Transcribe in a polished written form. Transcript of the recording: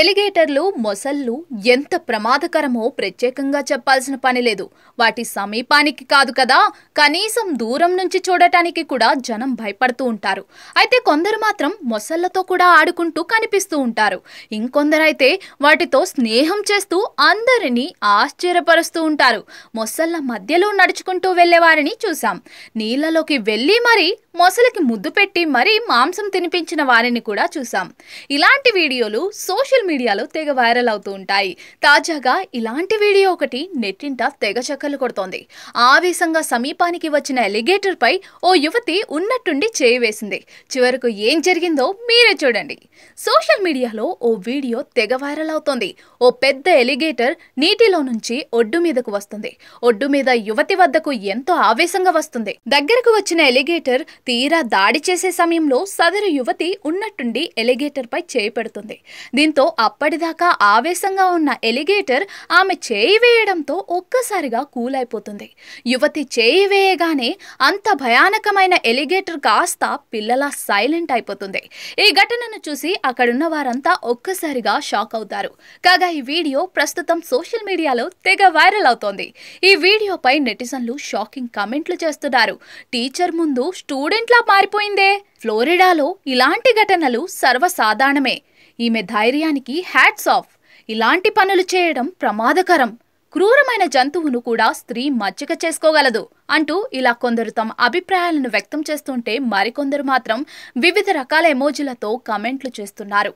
ఎలిగేటర్లు, మొసళ్ళు ఎంత ప్రమాదకరమో ప్రత్యేకంగా చెప్పాల్సిన పని లేదు. వాటి సమీపానికి కాదు కదా, కనీసం దూరం నుంచి చూడటానికి కూడా జనం భయపడుతూ ఉంటారు. అయితే కొందరు మాత్రం మొసళ్ళతో కూడా ఆడుకుంటూ కనిపిస్తూ ఉంటారు. ఇంకొందరైతే వాటితో స్నేహం చేస్తూ అందరినీ ఆశ్చర్యపరుస్తూ ఉంటారు. మొసళ్ళ మధ్యలో నడుచుకుంటూ వెళ్లే వారిని చూసాం. నీళ్లలోకి వెళ్లి మరీ మొసలికి ముద్దు పెట్టి మరీ మాంసం తినిపించిన వారిని కూడా చూసాం. ఇలాంటి వీడియోలు సోషల్ మీడియాలో తెగ వైరల్ అవుతూ ఉంటాయి. తాజాగా ఇలాంటి వీడియో ఒకటి నెట్టింట తెగ చక్కర్లు కొడుతోంది. ఆవేశంగా సమీపానికి వచ్చిన ఎలిగేటర్ పై ఓ యువతి ఉన్నట్టుండి చేయి వేసింది. చివరకు ఏం జరిగిందో మీరే చూడండి. సోషల్ మీడియాలో ఓ వీడియో తెగ వైరల్ అవుతోంది. ఓ పెద్ద ఎలిగేటర్ నీటిలో నుంచి ఒడ్డు మీదకు వస్తుంది. ఒడ్డు మీద యువతి వద్దకు ఎంతో ఆవేశంగా వస్తుంది. దగ్గరకు వచ్చిన ఎలిగేటర్ తీరా దాడి చేసే సమయంలో సదరు యువతి ఉన్నట్టుండి ఎలిగేటర్ పై చేయి పెడుతుంది. దీంతో అప్పటిదాకా ఆవేశంగా ఉన్న ఎలిగేటర్ ఆమె చేయి వేయడంతో ఒక్కసారిగా కూల్ అయిపోతుంది. యువతి చేయి వేయగానే అంత భయానకమైన ఎలిగేటర్ కాస్త పిల్లలా సైలెంట్ అయిపోతుంది. ఈ ఘటనను చూసి అక్కడున్న వారంతా ఒక్కసారిగా షాక్ అవుతారు. కాగా ఈ వీడియో ప్రస్తుతం సోషల్ మీడియాలో తెగ వైరల్ అవుతోంది. ఈ వీడియోపై నెటిజన్లు షాకింగ్ కామెంట్లు చేస్తున్నారు. టీచర్ ముందు స్టూడెంట్లా మారిపోయిందే. ఫ్లోరిడాలో ఇలాంటి ఘటనలు సర్వసాధారణమే. ఈమె ధైర్యానికి హ్యాట్స్ ఆఫ్. ఇలాంటి పనులు చేయడం ప్రమాదకరం. క్రూరమైన జంతువును కూడా స్త్రీ మచ్చిక చేసుకోగలదు అంటూ ఇలా కొందరు తమ అభిప్రాయాలను వ్యక్తం చేస్తుంటే మరికొందరు మాత్రం వివిధ రకాల ఎమోజీలతో కామెంట్లు చేస్తున్నారు.